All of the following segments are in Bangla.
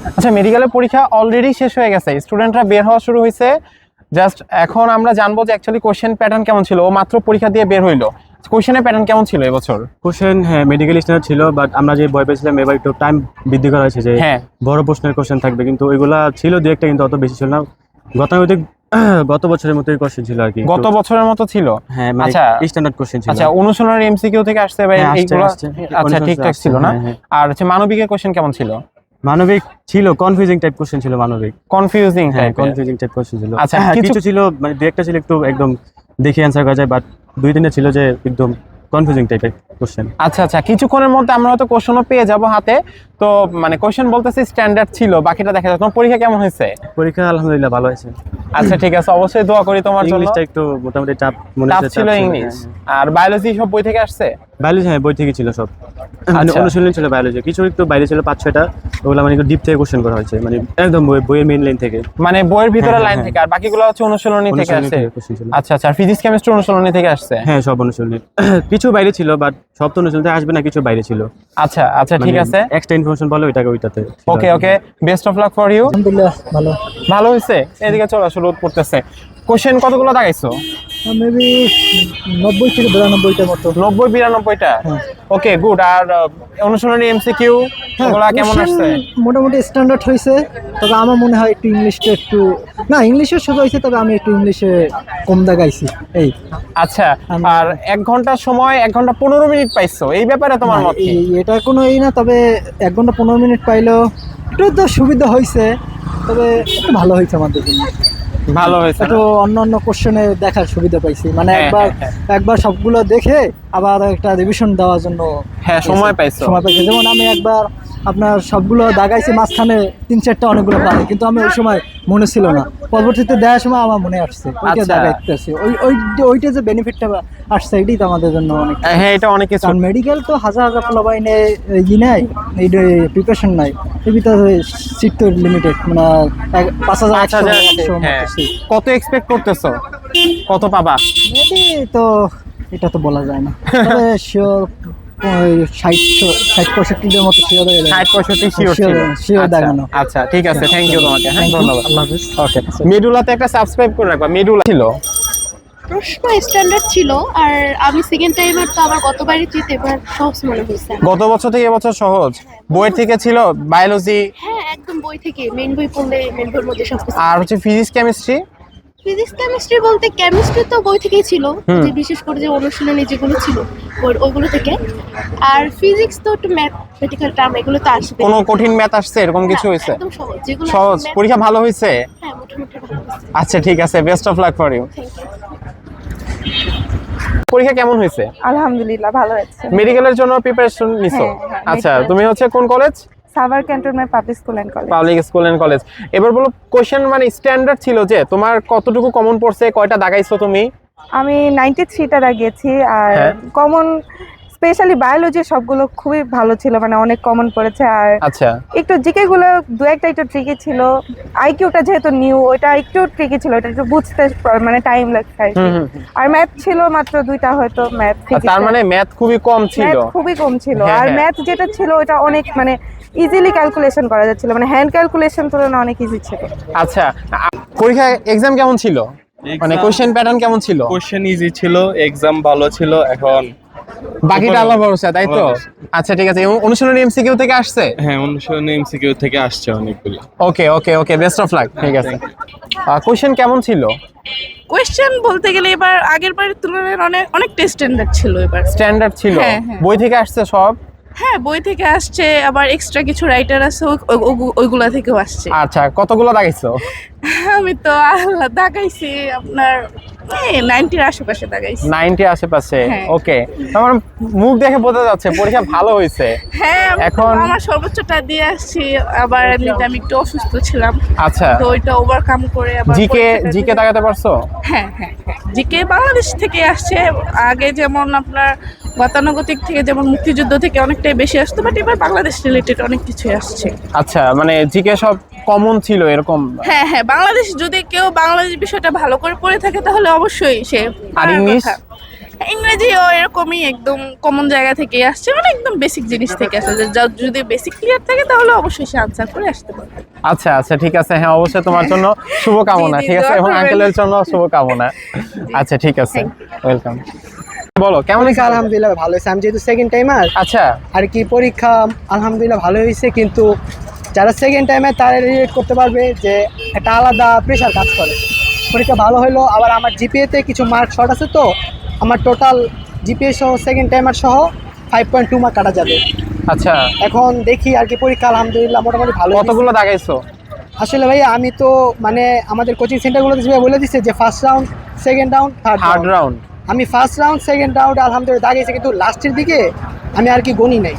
আচ্ছা, মেডিকেলের পরীক্ষা অলরেডি শেষ হয়ে গেছে, স্টুডেন্টরা বের হওয়া শুরু হয়েছে। জাস্ট এখন আমরা জানবো যে অ্যাকচুয়ালি কোশ্চেন প্যাটার্ন কেমন ছিল। ও মাত্র পরীক্ষা দিয়ে বের হইলো, কোশ্চেনের প্যাটার্ন কেমন ছিল এবছর? কোশ্চেন হ্যাঁ মেডিকেল স্ট্যান্ডার্ড ছিল, বাট আমরা যে ভয় পেয়েছিলাম এবার একটু টাইম বৃদ্ধি করা হয়েছে যে হ্যাঁ, বড় প্রশ্নের কোশ্চেন থাকবে, কিন্তু ওইগুলা ছিল দু একটা, কিন্তু অত বেশি ছিল না। গতানুগতিক গত বছরের মতোই কোশ্চেন ছিল আর কি, গত বছরের মতো ছিল। হ্যাঁ আচ্ছা, স্ট্যান্ডার্ড কোশ্চেন ছিল। আচ্ছা, অনুশীলনের এমসিকিউ থেকে আসছে ভাই এইগুলো? আচ্ছা, ঠিকঠাক ছিল না? হ্যাঁ। আর হচ্ছে মানবিকের কোশ্চেন কেমন ছিল? মানবিক ছিল কনফিউজিং টাইপ কোশ্চেন ছিল, মানবিক confusing type. Confusing type question ছিল। আচ্ছা, কিছু ছিল মানে দু একটা ছিল একটু একদম দেখে অ্যান্সার করা যায়, বাট দুই তিনটা ছিল যে একদম কনফিউজিং টাইপের কোশ্চেন। আচ্ছা আচ্ছা, কিছুক্ষণের মধ্যে আমরা হয়তো কোশ্চেনও পেয়ে যাব হাতে। তো মানে কোশ্চেন বলতেছি স্ট্যান্ডার্ড ছিল, বাকিটা দেখা যাবে। তোমার পরীক্ষা কেমন হয়েছে? পরীক্ষা আলহামদুলিল্লাহ ভালো হয়েছে। আচ্ছা, ঠিক আছে, অবশ্যই দোয়া করি তোমার জন্য। ইংলিশটা একটু মোটামুটি টাফ মনে টাফ হচ্ছে। ছিল ইংলিশ। আর বায়োলজি সব বই থেকে আসছে? বায়োলজি হ্যাঁ বই থেকে ছিল সব, মানে আচ্ছা। অনুশীলন ছিল বায়োলজি, কিছু একটু বাইরে ছিল 5-6টা, ওগুলো মানে একটু ডিপ থেকে কোশ্চেন করা হয়েছে, মানে একদম বইয়ের মেইন লাইন থেকে, মানে বইয়ের ভিতরে হ্যাঁ, লাইন হ্যাঁ, থেকে, আর বাকিগুলো হচ্ছে অনুশীলনী থেকে অনুশীলনী আসছে? থেকে কোশ্চেন ছিল। আচ্ছা আচ্ছা, ফিজিক্স কেমিস্ট্রি অনুশীলনী থেকে আসছে? হ্যাঁ সব অনুশীলনী কিছু বাইরে ছিল, বাট সব তো অনুশীলন থেকে আসবে না, কিছু বাইরে ছিল। আচ্ছা আচ্ছা, ঠিক আছে, এক্সট্রা ইনফরমেশন বলে ওইটাতে ছিল। Okay okay, best of luck for you. আলহামদুলিল্লাহ ভালো। ভালো হয়েছে। এদিকে চলো, আসলে রোদ পড়তেছে। কোশ্চেন কতগুলো দাগাইছো? মেবি 90 থেকে 92টার মতো। 90-92টা? হ্যাঁ। ওকে, গুড। আর অনুশীলনী এমসিকিউ ওগুলা কেমন আসছে? মোটামুটি স্ট্যান্ডার্ড হয়েছে, তবে আমার মনে হয় একটু ইংলিশটা একটু না, ইংলিশে সোজা হয়েছে, তবে আমি একটু ইংলিশে কম দাগাইছি এই। আচ্ছা, আর 1 ঘন্টা সময় 1 ঘন্টা 15 মিনিট পাইছো, এই ব্যাপারে তোমার মত কি? এটা কোনো এই না, তবে 1 ঘন্টা 15 মিনিট পাইলেও একটু তো সুবিধা হয়েছে, তবে একটু ভালো হয়েছে আমাদের জন্য। ভালো হয়েছে একটু অন্য অন্য কোশ্চেনে দেখার সুবিধা পাইছি, মানে হ্যাঁ, একবার সবগুলো দেখে আবার একটা রিভিশন দেওয়ার জন্য হ্যাঁ, সময় পাইছো। যেমন আমি একবার আপনার সবগুলো দাগাইছি, মাঝখানে 3-4টা অনেকগুলো পাই, কিন্তু আমি ওই সময় মনে ছিল না, পরবর্তীতে দেওয়ার সময় আমার মনে আসছে, ওইটা আচ্ছা। দাগাইতেছি। ওইটা যে বেনিফিটটা আসছে, এটাই তো আমাদের জন্য অনেক। হ্যাঁ, এটা অনেক কিছু। কারণ মেডিকেল তো হাজার হাজার পোলাপাইনে নাই, এই প্রিপারেশন নাই, এর ভিতরে সিট তো লিমিটেড, মানে 5,000 হ্যাঁ। কত এক্সপেক্ট করতেছো, কত পাবা? মেবি তো এটা তো বলা যায় না, তবে শিওর 60-65%-র মতো শিওর হয়ে যায়। 60-65 শিওর ছিল। শিওর আচ্ছা, দেখানো। আচ্ছা, ঠিক আছে, থ্যাংক ইউ তোমাকে। হ্যাঁ, Thank you, ধন্যবাদ। আল্লাহ হাফেজ। ওকে, মেডুলাতে একটা সাবস্ক্রাইব করে রাখবা। মেডুলা ছিল প্রশ্ন স্ট্যান্ডার্ড ছিল, আর আমি সেকেন্ড টাইমার তো আমার গতবারই চেয়ে এবার সহজ মনে হয়েছে। গত বছর থেকে এবছর সহজ। বইয়ের থেকে ছিল বায়োলজি, হ্যাঁ, একদম বই থেকে, মেন বই পড়লে মেন বইয়ের মধ্যে সব কিছু। আর হচ্ছে ফিজিক্স কেমিস্ট্রি। ফিজিক্স কেমিস্ট্রি বলতে কেমিস্ট্রি তো বই থেকেই ছিল, যে বিশেষ করে যে অনুশীলনী যেগুলো ছিল ওইগুলো থেকে। আর ফিজিক্স তো একটু ম্যাথমেটিক্যাল টার্ম, এগুলো তো আসবে। কোনো কঠিন ম্যাথ আসছে এরকম কিছু না, হয়েছে? একদম সহজ, যেগুলো সহজ। math- পরীক্ষা ভালো হয়েছে? হ্যাঁ, মোটামুটি ভালো হয়েছে। আচ্ছা, ঠিক আছে, best of luck for you. Thank you. পরীক্ষা কেমন হয়েছে? আলহামদুলিল্লাহ ভালো হচ্ছে। মেডিকেলের জন্য প্রিপারেশন নিছো? হ্যাঁ, আচ্ছা, medical। তুমি হচ্ছে কোন college? Savar cantonment public school and college. Public school and college. এবার বলো, কোশ্চেন মানে স্ট্যান্ডার্ড ছিল যে তোমার কতটুকু কমন পড়ছে, কয়টা দাগাইছো তুমি? আমি 93টা দাগিয়েছি, আর হ্যাঁ। কমন স্পেশালি বায়োলজি সবগুলো খুবই ভালো ছিল, মানে অনেক কমন পড়েছে। আর আচ্ছা, একটু জিকে গুলো দু একটা একটু ট্রিকি ছিল। আইকিউটা যেহেতু নিউ, ওটা একটু ট্রিকি ছিল, এটা একটু বুঝতে মানে টাইম লাগছে আর কি। আর ম্যাথ ছিল মাত্র 2টা, হয়তো ম্যাথ তার মানে ম্যাথ খুবই কম ছিল। খুবই কম ছিল। হ্যাঁ, আর হ্যাঁ। ম্যাথ যেটা ছিল ওটা অনেক মানে ইজিলি ক্যালকুলেশন করা যাচ্ছিল, মানে হ্যান্ড ক্যালকুলেশন তুলনায় অনেক ইজি ছিল। আচ্ছা, পরীক্ষা এক্সাম কেমন ছিল? মানে কোশ্চেন প্যাটার্ন কেমন ছিল? কোশ্চেন ইজি ছিল, এক্সাম ভালো ছিল, এখন বাকিটা আল্লাহ ভরসা, তাই তো? আচ্ছা, ঠিক আছে। অনুশীলনী এমসিকিউ থেকে আসছে? হ্যাঁ অনুশীলনী এমসিকিউ থেকে আসছে অনেকগুলো। ওকে ওকে ওকে, বেস্ট অফ লাক। ঠিক আছে। কোশ্চেন কেমন ছিল? কোয়েশ্চেন বলতে গেলে এবার আগের বারের তুলনায় অনেক স্ট্যান্ডার্ড ছিল এবার। স্ট্যান্ডার্ড ছিল? হ্যাঁ, হ্যাঁ। বই থেকে আসছে সব? হ্যাঁ, বই থেকে আসছে, আবার এক্সট্রা কিছু রাইটার আছে, ওইগুলা থেকেও আসছে। আচ্ছা, কতগুলো দাগাইছো? আমি তো আল্লাহ দাগাইছি আপনার 90-র আশেপাশে দাগাইছি। 90 আশেপাশে? হ্যাঁ। ওকে, আমার মুখ দেখে বোঝা যাচ্ছে পরীক্ষা ভালো হয়েছে। হ্যাঁ, আমি তো এখন আমার সর্বোচ্চটা দিয়ে আসছি, আবার এমনিতে আমি একটু অসুস্থ ছিলাম, আচ্ছা, তো ওইটা ওভারকাম করে আবার জিকে পরীক্ষাটা দাগাতে পারছো? হ্যাঁ হ্যাঁ হ্যাঁ, জিকে বাংলাদেশ থেকে আসছে। আগে যেমন আপনার গতানুগতিক থেকে যেমন মুক্তিযুদ্ধ থেকে অনেকটাই বেশি আসতো, বাট এবার বাংলাদেশ রিলেটেড অনেক কিছু আসছে। আচ্ছা, মানে জিকে সব কমন ছিল এরকম? হ্যাঁ হ্যাঁ, বাংলাদেশ যদি কেউ বাংলাদেশ বিষয়টা ভালো করে পড়ে থাকে তাহলে অবশ্যই সে আর ইংলিশ? ইংরেজিও এরকমই একদম কমন জায়গা থেকে আসছে, মানে একদম বেসিক জিনিস থেকে আসছে, যদি বেসিক ক্লিয়ার থাকে তাহলে অবশ্যই সে আনসার করে আসতে পারবে। আচ্ছা আচ্ছা ঠিক আছে, হ্যাঁ অবশ্যই তোমার জন্য শুভকামনা, জি, ঠিক আছে, দোয়া এবং করবেন। আঙ্কেলের জন্য শুভকামনা। আচ্ছা ঠিক আছে, ওয়েলকাম। বলো কেমন পরীক্ষা আলহামদুলিল্লাহ ভালো হয়েছে। আমি যেহেতু সেকেন্ড টাইমার আচ্ছা আর কি, পরীক্ষা আলহামদুলিল্লাহ ভালো হয়েছে, কিন্তু যারা সেকেন্ড টাইমে তারা রিলেট করতে পারবে যে একটা আলাদা প্রেশার কাজ করে। পরীক্ষা ভালো হলো, আবার আমার জিপিএতে কিছু মার্ক শর্ট আছে, তো আমার টোটাল জিপিএ সহ সেকেন্ড টাইমার সহ 5.2 মার্ক কাটা যাবে। আচ্ছা, এখন দেখি আর কি, পরীক্ষা আলহামদুলিল্লাহ মোটামুটি ভালো হয়েছে। কতগুলো দাগাইছো? আসলে ভাইয়া আমি তো মানে আমাদের কোচিং সেন্টারগুলোতে যেভাবে বলে দিচ্ছে যে first round, second round, third third round. আমি ফার্স্ট রাউন্ড সেকেন্ড রাউন্ড আলহামদুলিল্লাহ দাগিয়েছি, কিন্তু লাস্টের দিকে আমি আর কি গণি নাই,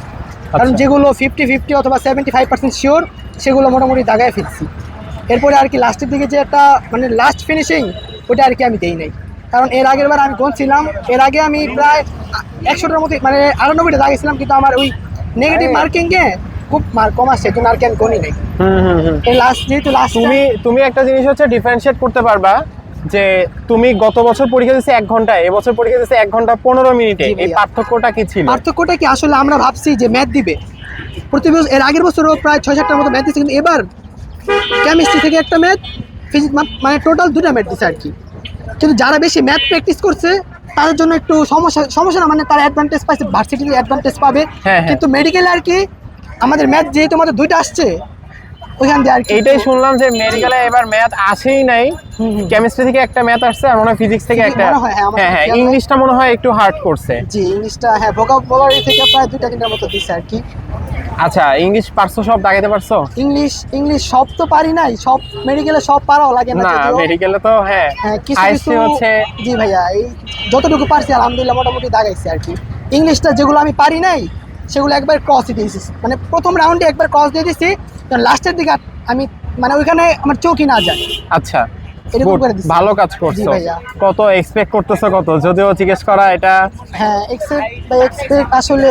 কারণ আচ্ছা। যেগুলো 50-50 অথবা 75% শিওর সেগুলো মোটামুটি দাগায় ফেলছি। এরপরে আর কি লাস্টের দিকে যে একটা মানে লাস্ট ফিনিশিং, ওটা আর কি আমি দেই নাই, কারণ এর আগের বার আমি গণছিলাম, এর আগে আমি প্রায় 100টার মতো মানে 98টা দাগিয়েছিলাম, কিন্তু আমার ওই নেগেটিভ মার্কিংয়ে খুব মার্ক কম আসছে, কিন্তু আর কি আমি গণি নাই। এই লাস্ট যেহেতু লাস্ট তুমি একটা জিনিস হচ্ছে ডিফারেন্সিয়েট করতে পারবা যে তুমি গত বছর পরীক্ষা দিয়েছো 1 ঘন্টায়, এবছর পরীক্ষা দিয়েছো 1 ঘন্টা 15 মিনিটে, জি এই ভাইয়া। পার্থক্যটা কি ছিল? পার্থক্যটা কি, আসলে আমরা ভাবছি যে ম্যাথ দিবে প্রতি বছর, এর আগের বছরও প্রায় 6-7টার মতো ম্যাথ দিচ্ছে, কিন্তু এবার কেমিস্ট্রি থেকে একটা ম্যাথ, ফিজিক্স মানে টোটাল 2টা ম্যাথ দিচ্ছে আর কি। কিন্তু যারা বেশি ম্যাথ প্র্যাকটিস করছে তাদের জন্য একটু সমস্যা না, মানে তারা অ্যাডভান্টেজ পাইছে, ভার্সিটিতে অ্যাডভান্টেজ পাবে। হ্যাঁ, হ্যাঁ। কিন্তু মেডিকেলে আর কি আমাদের ম্যাথ যেহেতু আমাদের 2টা আসছে, ওইখান দিয়ে আর কি এইটাই শুনলাম যে মেডিকেলে এবার ম্যাথ আসেই নাই, কেমিস্ট্রি থেকে একটা ম্যাথ আসছে আর মনে হয় ফিজিক্স থেকে একটা, মনে হয়, হ্যাঁ, আমার হ্যাঁ হ্যাঁ, খেয়াল নাই। ইংলিশটা মনে হয় একটু হার্ড করছে। জি ইংলিশটা, হ্যাঁ ভোকাবুলারি থেকে প্রায় 2-3টার মতো দিচ্ছে আর কি। আচ্ছা, ইংলিশ পারছো, সব দাগাইতে পারছো? ইংলিশ সব তো পারি নাই, সব মেডিকেলে সব পারাও লাগে না না, যদিও। মেডিকেলে তো হ্যাঁ হ্যাঁ কিছু আইসি কিছু হচ্ছে। জি ভাইয়া, এই যতটুকু পারছি আলহামদুলিল্লাহ মোটামুটি দাগাইছি আর কি। ইংলিশটা যেগুলো আমি পারি নাই সেগুলো একবার ক্রস দিয়ে দিয়েছি, মানে প্রথম রাউন্ডে একবার ক্রস দিয়ে দিয়েছি, কারণ লাস্টের দিকে আমি মানে ওইখানে আমার চোখই না যায়। আচ্ছা, এরকম good, করে দিছি। ভালো কাজ জি করছো। ভাইয়া। কত এক্সপেক্ট করতেছো, কত যদিও জিজ্ঞেস করা এটা? হ্যাঁ এক্সপেক্ট আসলে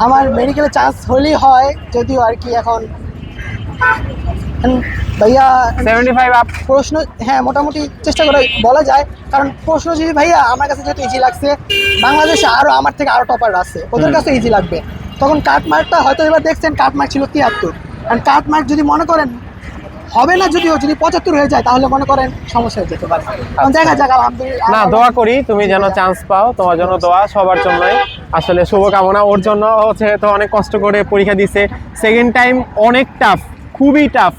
আমার মেডিকেলে চান্স হলেই হয়, যদিও আর কি এখন ভাইয়া 75 আপ। প্রশ্ন, হ্যাঁ মোটামুটি চেষ্টা করে বলা যায়, কারণ প্রশ্ন যদি ভাইয়া আমার কাছে যেহেতু ইজি লাগছে, বাংলাদেশে আরও আমার থেকে আরও টপার আছে, ওদের কাছে ইজি লাগবে। তখন কাটমার্কটা হয়তো এবার দেখছেন কাটমার্ক ছিল 73, আর কাটমার্ক যদি মনে করেন হবে না, যদি 75 হয়ে যায় তাহলে মনে করেন সমস্যা হয়ে যেতে পারে। কারণ দেখা যাক আলহামদুলিল্লাহ। না, দোয়া করি তুমি যেন চান্স পাও, তোমার জন্য দোয়া, সবার জন্যই আসলে শুভকামনা। ওর জন্য হচ্ছে তো অনেক কষ্ট করে পরীক্ষা দিছে, সেকেন্ড টাইম অনেক টাফ, খুবই tough.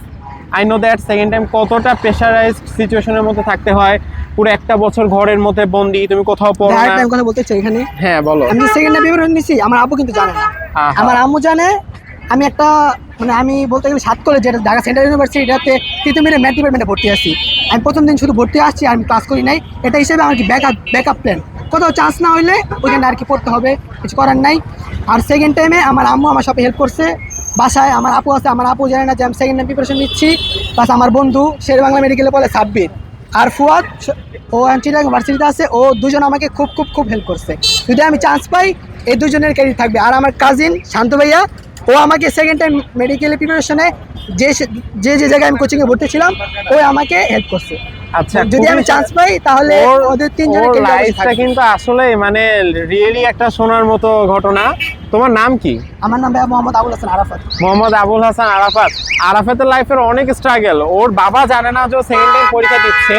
I know that second time কতটা প্রেশারাইজড সিচুয়েশনের মধ্যে থাকতে হয়, পুরো একটা বছর ঘরের মধ্যে বন্দি, তুমি কোথাও পড়ো আরেকটা না। আমি কথা বলতে চাই এখানে, হ্যাঁ বলো। আমি যে সেকেন্ড টাইম পেপার নিছি, আমার আব্বু কিন্তু জানে না। আহা। আমার আম্মু জানে আমি একটা মানে আমি বলতে গেলে 7 কলেজ, যেটা ঢাকা সেন্ট্রাল ইউনিভার্সিটি, এটাতে তৃতীয় মিনিটে ম্যাথ ডিপার্টমেন্টে ভর্তি আছি। আমি প্রথম দিন শুধু ভর্তি আসছি, আমি ক্লাস করি নাই, এটা হিসেবে আমার কি ব্যাকআপ প্ল্যান, কোথাও চান্স না হইলে ওইখানে আর কি পড়তে হবে, কিছু করার নাই। আর সেকেন্ড টাইমে আমার আম্মু আমার সাথে হেল্প করছে, বাসায় আমার আপু আছে, আমার আপু জানে না যে আমি সেকেন্ড টাইম প্রিপারেশন নিচ্ছি, প্লাস আমার বন্ধু শের বাংলা মেডিকেলে বলে সাব্বির, আর ফুয়াদ ও চিটাগাং ইউনিভার্সিটিতে আছে, ও দুজন আমাকে খুব খুব খুব হেল্প করছে। যদি আমি চান্স পাই এই দুজনের ক্রেডিট থাকবে। আর আমার কাজিন শান্ত ভাইয়া, ও আমাকে সেকেন্ড টাইম মেডিকেল প্রিপারেশনে যে জায়গায় আমি কোচিংয়ে ভর্তি ছিলাম, ও আমাকে হেল্প করছে। আচ্ছা, যদি আমি চান্স পাই তাহলে ওদের 3 জনের ক্রেডিট লাইফটা থাকবে। কিন্তু আসলে মানে রিয়েলি একটা শোনার মতো ঘটনা। তোমার নাম কি? আমার নাম ভাইয়া মোহাম্মদ আবুল হাসান আরাফাত। মোহাম্মদ আবুল হাসান আরাফাত। আরাফাতের লাইফের অনেক স্ট্রাগল। ওর বাবা জানে না যে সেকেন্ড টাইম পরীক্ষা দিচ্ছে,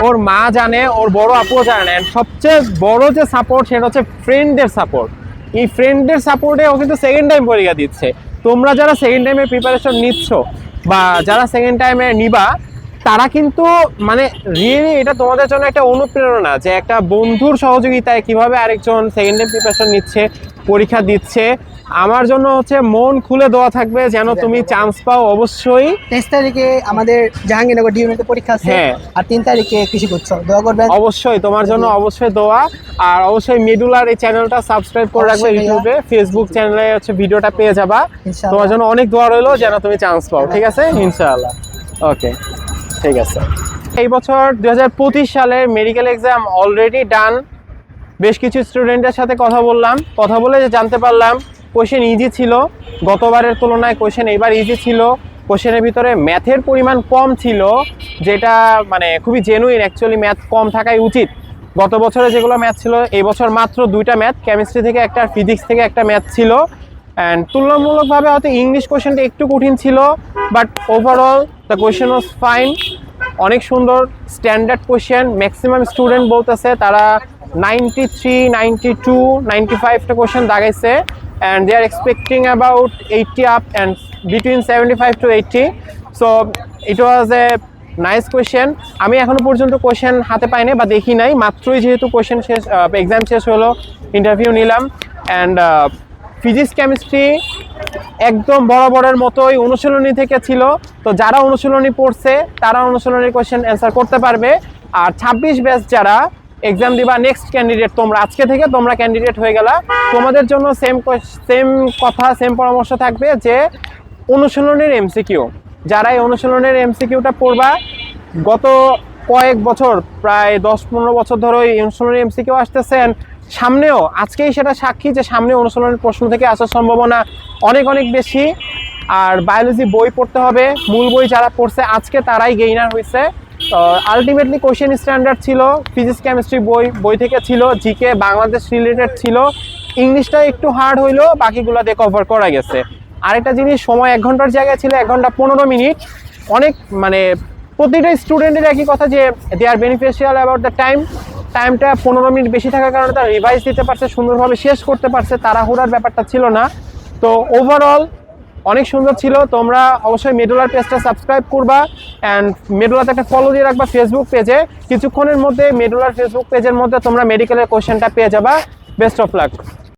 ওর মা জানে, ওর বড় আপুও জানে। And সবচেয়ে বড় যে সাপোর্ট সেটা হচ্ছে ফ্রেন্ডদের সাপোর্ট। এই ফ্রেন্ডদের সাপোর্টে ও কিন্তু সেকেন্ড টাইম পরীক্ষা দিচ্ছে। তোমরা যারা সেকেন্ড টাইমে প্রিপারেশন নিচ্ছ বা যারা সেকেন্ড টাইমে নিবা, তারা কিন্তু মানে রিয়েলি এটা তোমাদের জন্য একটা অনুপ্রেরণা যে একটা বন্ধুর সহযোগিতায় কিভাবে আরেকজন সেকেন্ড টাইম প্রিপারেশন নিচ্ছে, পরীক্ষা দিচ্ছে। আমার জন্য হচ্ছে মন খুলে দেওয়া থাকবে যেন তুমি চান্স পাও অবশ্যই। 23 তারিখে আমাদের জাহাঙ্গীরনগর ডিউনিতে পরীক্ষা আছে, হ্যাঁ। আর 3 তারিখে কৃষি উৎসব, দোয়া করবেন অবশ্যই তোমার জন্য অবশ্যই দোয়া। আর অবশ্যই মেডুলার এই চ্যানেলটা সাবস্ক্রাইব করে রাখবে, অবশ্যই ভাইয়া। ইউটিউবে, ফেসবুক চ্যানেলে হচ্ছে ভিডিওটা পেয়ে যাবা। ইনশাআল্লাহ। তোমার জন্য অনেক দোয়া রইলো যেন তুমি চান্স পাও, ঠিক আছে ইনশাআল্লাহ। ওকে, ঠিক আছে। এই বছর 2025 সালের মেডিকেল এক্সাম অলরেডি ডান। বেশ কিছু স্টুডেন্টের সাথে কথা বলে যে জানতে পারলাম কোয়েশ্চেন ইজি ছিল, গতবারের তুলনায় কোয়েশ্চেন এবার ইজি ছিল। কোয়েশ্চেনের ভিতরে ম্যাথের পরিমাণ কম ছিল, যেটা মানে খুবই জেনুইন, অ্যাকচুয়ালি ম্যাথ কম থাকাই উচিত। গত বছরে যেগুলো ম্যাথ ছিল এই বছর মাত্র 2টা ম্যাথ, কেমিস্ট্রি থেকে একটা আর ফিজিক্স থেকে একটা ম্যাথ ছিল। অ্যান্ড তুলনামূলকভাবে হয়তো ইংলিশ কোশ্চেনটা একটু কঠিন ছিল, but overall the question was fine. অনেক সুন্দর স্ট্যান্ডার্ড কোয়েশ্চেন। ম্যাক্সিমাম স্টুডেন্ট বলতেছে তারা 93, 92, 95টা কোয়েশ্চেন দাগাইছে, and they are expecting about 80 up and between 75 to 80। So it was a nice question. আমি এখনো পর্যন্ত কোয়েশ্চেন হাতে পাইনি বা দেখি নাই, মাত্রই যেহেতু কোয়েশ্চেন শেষ, এক্সাম শেষ হলো, ইন্টারভিউ নিলাম। অ্যান্ড ফিজিক্স কেমিস্ট্রি একদম বরাবরের মতোই অনুশীলনী থেকে ছিল। তো যারা অনুশীলনী পড়ছে তারা অনুশীলনীর কোয়েশ্চেন অ্যান্সার করতে পারবে। আর 26 ব্যাচ যারা এক্সাম দিবা নেক্সট ক্যান্ডিডেট, তোমরা আজকে থেকে তোমরা ক্যান্ডিডেট হয়ে গেলা, তোমাদের জন্য সেম কথা সেম পরামর্শ থাকবে যে অনুশীলনীর এমসিকিউ, যারা এই অনুশীলনের এমসিকিউটা পড়বা, গত কয়েক বছর প্রায় 10-15 বছর ধরে এই অনুশীলনের এমসিকিউ আসতেছেন, সামনেও আজকেই সেটা সাক্ষী যে সামনে অনুশীলনের প্রশ্ন থেকে আসার সম্ভাবনা অনেক অনেক বেশি। আর বায়োলজি বই পড়তে হবে, মূল বই যারা পড়ছে আজকে তারাই গেইনার হয়েছে। আলটিমেটলি কোশ্চেন স্ট্যান্ডার্ড ছিল, ফিজিক্স কেমিস্ট্রি বই থেকে ছিল, জিকে বাংলাদেশ রিলেটেড ছিল, ইংলিশটা একটু হার্ড হইলো, বাকিগুলো দিয়ে কভার করা গেছে। আরেকটা জিনিস, সময় 1 ঘন্টার জায়গায় ছিল 1 ঘন্টা 15 মিনিট। অনেক মানে প্রতিটা স্টুডেন্টের একই কথা যে দে আর বেনিফিশিয়াল অ্যাবাউট দ্য টাইমটা 15 মিনিট বেশি থাকার কারণে তারা রিভাইজ দিতে পারছে, সুন্দরভাবে শেষ করতে পারছে, তাড়াহুড়ার ব্যাপারটা ছিল না। তো ওভারঅল অনেক সুন্দর ছিল। তোমরা অবশ্যই মেডুলার পেজটা সাবস্ক্রাইব করবা, অ্যান্ড মেডুলাতে একটা ফলো দিয়ে রাখবা ফেসবুক পেজে। কিছুক্ষণের মধ্যে মেডুলার ফেসবুক পেজের মধ্যে তোমরা মেডিকেলের কোশ্চেনটা পেয়ে যাবা। Best of lakh.